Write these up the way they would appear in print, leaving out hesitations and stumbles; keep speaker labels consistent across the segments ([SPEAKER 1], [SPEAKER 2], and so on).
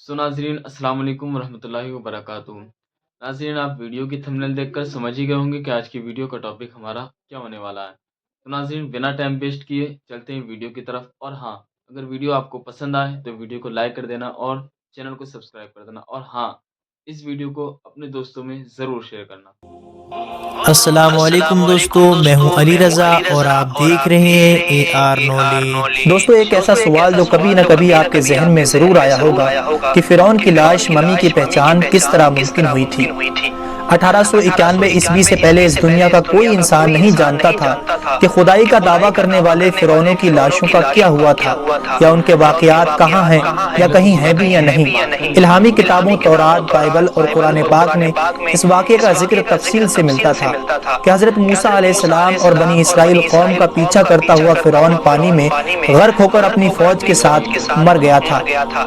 [SPEAKER 1] नाज़रीन अस्सलाम वालेकुम रहमतुल्लाहि व बरकातुहू। नाज़रीन आप वीडियो की थंबनेल देखकर समझ ही गए होंगे कि आज की वीडियो का टॉपिक हमारा क्या होने वाला है। तो नाज़रीन बिना टाइम वेस्ट किए चलते हैं वीडियो की तरफ। और हाँ, अगर वीडियो आपको पसंद आए तो वीडियो को लाइक कर देना और चैनल को सब्सक्राइब कर देना। और हाँ, इस वीडियो को अपने दोस्तों में ज़रूर शेयर करना।
[SPEAKER 2] अस्सलामुअलैकुम दोस्तों, मैं हूं अली रज़ा और आप देख रहे हैं AR नॉलेज। दोस्तों, एक ऐसा सवाल जो कभी न कभी आपके जहन में ज़रूर आया होगा कि फ़िरौन की लाश मम्मी की पहचान किस तरह मुमकिन हुई थी। 1891 ईस्वी से पहले इस दुनिया का कोई इंसान नहीं जानता था कि खुदाई का दावा करने वाले फिरौनों की लाशों का क्या हुआ था, या उनके वाक़यात कहाँ हैं, या कहीं हैं भी या नहीं। इल्हामी किताबों तौरात, बाइबल और कुरान पाक में इस वाक़े का जिक्र तफसील से मिलता था कि हज़रत मूसा अलैहिस्सलाम और बनी इसराइल कौम का पीछा करता हुआ फिरौन पानी में गर्क होकर अपनी फौज के साथ मर गया था,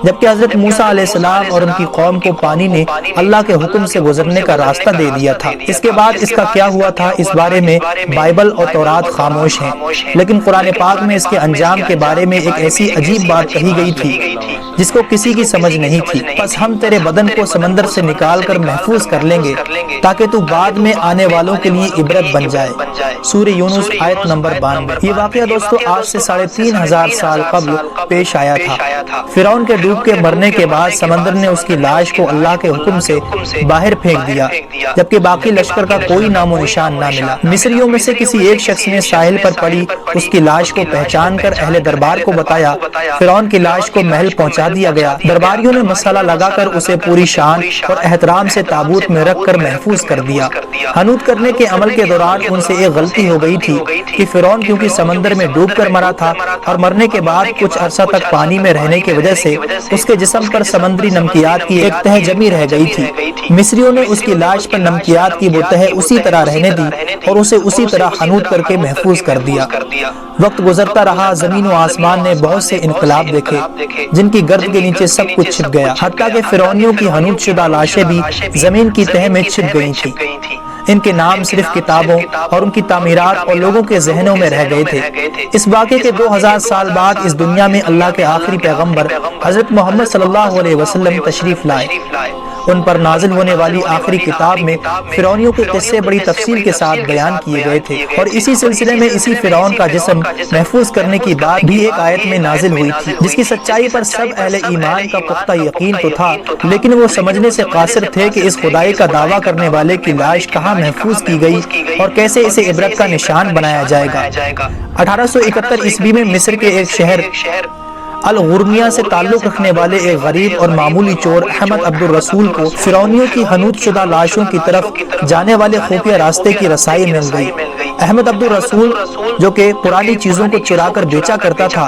[SPEAKER 2] जबकि हज़रत मूसा अलैहिस्सलाम और उनकी कौम को पानी ने अल्लाह के हुक्म से गुजरने का रास्ता दे दिया था। इसके बाद इसका क्या हुआ था, इस बारे में बाइबल और तौरात खामोश हैं, लेकिन कुरान पाक में इसके अंजाम के बारे में एक ऐसी अजीब बात कही गई थी जिसको किसी की समझ नहीं थी। बस हम तेरे बदन को समंदर से निकाल कर महफूज कर लेंगे ताकि तू बाद में आने वालों के लिए इबरत बन जाए। सूरह यूनुस आयत नंबर 92। ये वाकया दोस्तों आज से 3500 साल कबल पेश आया था। फिरौन के डूब के मरने के बाद समंदर ने उसकी लाश को अल्लाह के हुक्म से बाहर फेंक दिया, जबकि बाकी लश्कर का कोई नामो निशान न मिला। मिस्रियों में से किसी एक शख्स ने साहिल पर पड़ी उसकी लाश को पहचान कर अहले दरबार को बताया। फिरौन की लाश को महल पहुंचा दिया गया। दरबारियों ने मसाला लगाकर उसे पूरी शान और एहतराम से ताबूत में रख कर महफूज कर दिया। हनूत करने के अमल के दौरान उनसे एक गलती हो गई थी कि फिरौन क्योंकि समंदर में डूब कर मरा था और मरने के बाद कुछ अरसा तक पानी में रहने की वजह से उसके जिस्म पर समंदरी नमकियात की एक तह जमी रह गई थी। मिस्रियों ने उसकी लाश पर नमकियात की वो तह उसी तरह रहने दी और उसे उसी तरह हनूत करके महफूज कर दिया। वक्त गुजरता रहा, जमीन व आसमान ने बहुत से इनकलाब देखे जिनकी गर्द के नीचे सब कुछ छिप गया, हत्ता के फिरौनियों की हनूत शुदा लाशें भी जमीन की तह में छिप गई थी। इनके नाम सिर्फ किताबों और उनकी तामीरात और लोगों के जहनों में रह गए थे। इस वाक़े के 2000 साल बाद इस दुनिया में अल्लाह के आखिरी पैगंबर हजरत मोहम्मद सल्लल्लाहु अलैहि वसल्लम तशरीफ लाए। उन पर नाजिल होने वाली आखिरी किताब में फिरौनियों के किस्से बड़ी तफसील के साथ बयान किए गए थे, और इसी सिलसिले में इसी फिरौन का जिस्म महफूज करने की बात भी एक आयत में नाजिल हुई थी, जिसकी सच्चाई पर सब अहले ईमान का पुख्ता यकीन तो था, लेकिन वो समझने से कासिर थे कि इस खुदाई का दावा करने वाले की लाश कहाँ महफूज की गई और कैसे इसे इबरत का निशान बनाया जाएगा। 1871 ईस्वी में मिस्र के एक शहर अल-गुर्निया से ताल्लुक रखने वाले एक गरीब और मामूली चोर अहमद अब्दुल रसूल को फिरौनियों की हनूत शुदा लाशों की तरफ जाने वाले खुफिया रास्ते की रसाई मिल गई। अहमद अब्दुल रसूल, जो कि पुरानी चीजों को चुरा कर बेचा करता था,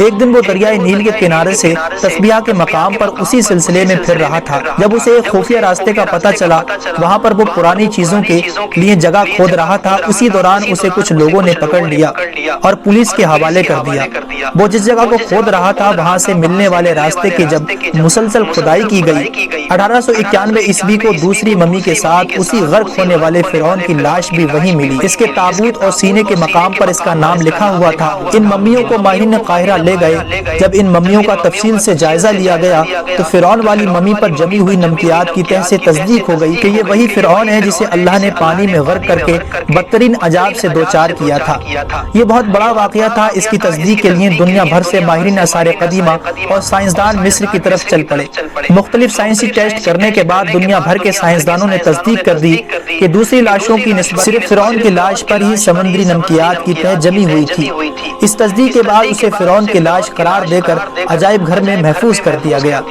[SPEAKER 2] एक दिन वो दरियाए नील के किनारे से तस्बीहा के मकाम पर उसी सिलसिले में फिर रहा था। जब उसे एक खुफिया रास्ते का पता चला, वहाँ पर वो पुरानी चीजों के लिए जगह खोद रहा था। उसी दौरान उसे कुछ लोगों ने पकड़ लिया और पुलिस के हवाले कर दिया। वो जिस जगह को खोद रहा था वहाँ से मिलने वाले रास्ते की जब मुसलसल खुदाई की गई, 1891 ईस्वी को दूसरी मम्मी के साथ उसी गर्क होने वाले फिरौन की लाश भी वहीं मिली। इसके ताबूत और सीने के मकाम पर इसका नाम लिखा हुआ था। इन मम्मियों को माहिरीन काहिरा ले गए। जब इन मम्मियों का तफसील से जायजा लिया गया तो फिरौन वाली मम्मी पर जमी हुई नमकियात की तह से तस्दीक हो गई कि ये वही फिरौन है जिसे अल्लाह ने पानी में गर्क करके बदतरीन अजाब से दो चार किया था। ये बहुत बड़ा वाकया था। इसकी तस्दीक के लिए दुनिया भर से माहिरीन आसार कदीमा और साइंसदान मिस्र की तरफ चल पड़े। मुख्तलिफ साइंसी टेस्ट करने के बाद दुनिया भर के साइंसदानों ने तस्दीक कर दी कि दूसरी लाशों की निस्बत सिर्फ फिरौन की लाश पर ही समुद्री नमकियात की तह जमी हुई थी। इस तस्दीक के बाद उसे फिरौन की लाश करार देकर अजायब घर में महफूज कर दिया गया।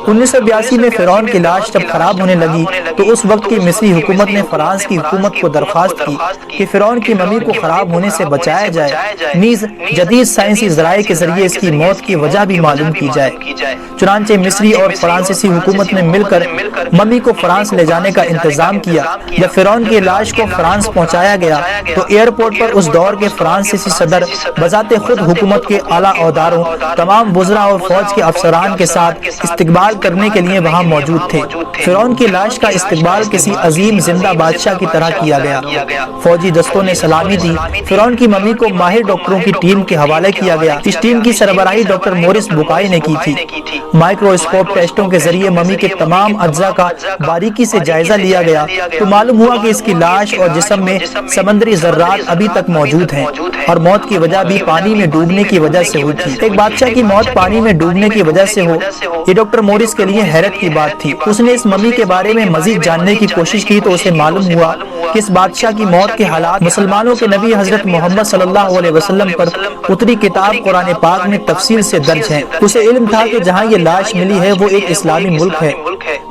[SPEAKER 2] 1982 में फिरौन की लाश जब खराब होने लगी तो उस वक्त की मिस्री हुकूमत ने फ्रांस की हुकूमत को दरख्वास्त की कि फिरौन की मम्मी को खराब होने से बचाया जाए, नीज जदीद साइंसी जराये के जरिए इसकी मौत की वजह भी मालूम की जाए। चुनांचे मिस्री और फ्रांसीसी हुकूमत ने मिलकर मम्मी को फ्रांस ले जाने का इंतजाम किया। जब फिरौन की लाश को फ्रांस पहुंचाया गया तो एयरपोर्ट पर उस दौर के फ्रांसीसी सदर बजाते खुद हुकूमत के आला औदारों, तमाम वुज़रा और फौज के अफसरान के साथ इस्तकबाल करने के लिए वहां मौजूद थे। फिरौन की लाश का इस्तकबाल किसी अजीम जिंदा बादशाह की तरह किया गया। फौजी दस्तों ने सलामी दी। फिरौन की मम्मी को माहिर डॉक्टरों की टीम के हवाले किया गया। इस टीम की सरबराही رہنمائی ڈاکٹر مورس بکائی نے کی تھی۔ مائکروسکوپ ٹیسٹوں کے ذریعے ممی کے تمام اجزاء کا باریکی سے جائزہ لیا گیا تو معلوم ہوا کہ اس کی لاش اور جسم میں سمندری ذرات ابھی تک موجود ہیں اور موت کی وجہ بھی پانی میں ڈوبنے کی وجہ سے ہوئی تھی۔ ایک بادشاہ کی موت پانی میں ڈوبنے کی وجہ سے ہو، یہ ڈاکٹر مورس کے لیے حیرت کی بات تھی۔ اس نے اس ممی کے بارے میں مزید جاننے کی کوشش کی تو اسے معلوم ہوا کہ اس بادشاہ کی موت کے حالات مسلمانوں کے نبی حضرت محمد صلی اللہ علیہ وسلم پر اتری کتاب قرآن پاک میں تفصیل سے درج ہیں۔ اسے علم تھا کہ جہاں یہ لاش ملی ہے وہ ایک اسلامی ملک ہے،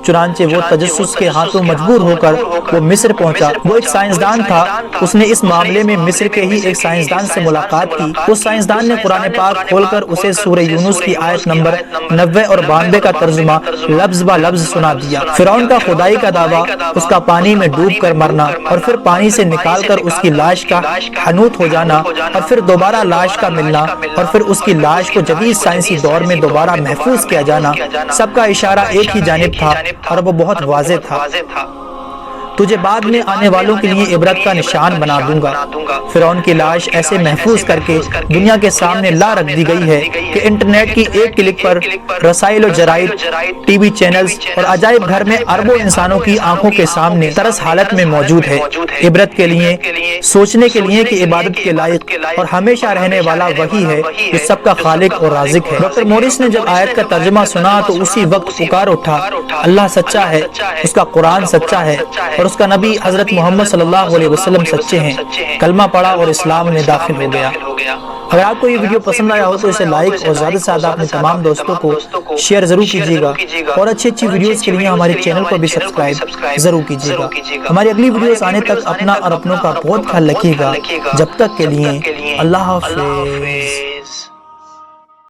[SPEAKER 2] چنانچہ وہ تجسس کے ہاتھوں مجبور ہو کر وہ مصر پہنچا۔ وہ ایک سائنسدان تھا، اس نے اس معاملے میں مصر کے ہی ایک سائنسدان سے ملاقات کی۔ اس سائنسدان نے قرآن پاک کھول کر اسے سورہ یونس کی آیت نمبر 90 اور 92 کا ترجمہ لفظ با لفظ سنا دیا۔ فرعون کا خدائی کا دعویٰ، اس کا پانی میں ڈوب کر مرنا اور پھر پانی سے نکال کر اس کی لاش کا حنوط ہو جانا اور پھر دوبارہ لاش کا ملنا اور پھر اس کی لاش کو جدید سائنسی دور میں دوبارہ محفوظ کیا جانا، سب کا اشارہ ایک ہی جانب تھا اور وہ بہت واضح تھا۔ تجھے بعد میں آنے والوں کے لیے عبرت کا نشان بنا دوں گا۔ فرعون کی لاش ایسے محفوظ کر کے دنیا کے سامنے لا رکھ دی گئی ہے کہ انٹرنیٹ کی ایک کلک پر رسائل و جرائد، ٹی وی چینلز اور عجائب گھر میں اربوں انسانوں کی آنکھوں کے سامنے طرز حالت میں موجود ہے۔ عبرت کے لیے، سوچنے کے لیے کہ عبادت کے لائق اور ہمیشہ رہنے والا وہی ہے جو سب کا خالق اور رازق ہے۔ ڈاکٹر مورس نے جب آیت کا ترجمہ سنا تو اسی وقت پکار اٹھا، اللہ سچا ہے، اس کا قرآن سچا ہے اور اس کا نبی حضرت محمد صلی اللہ علیہ وسلم سچے ہیں۔ کلمہ پڑھا اور اسلام میں داخل ہو گیا۔ اگر آپ کو یہ ویڈیو پسند آیا ہو تو اسے لائک اور زیادہ سے زیادہ اپنے تمام دوستوں کو شیئر ضرور کیجیے گا اور اچھی ویڈیوز کے لیے ہمارے چینل کو بھی سبسکرائب ضرور کیجیے گا۔ ہماری اگلی ویڈیوز آنے تک اپنا اور اپنوں کا بہت خیال رکھیے گا۔ جب تک کے لیے اللہ حافظ۔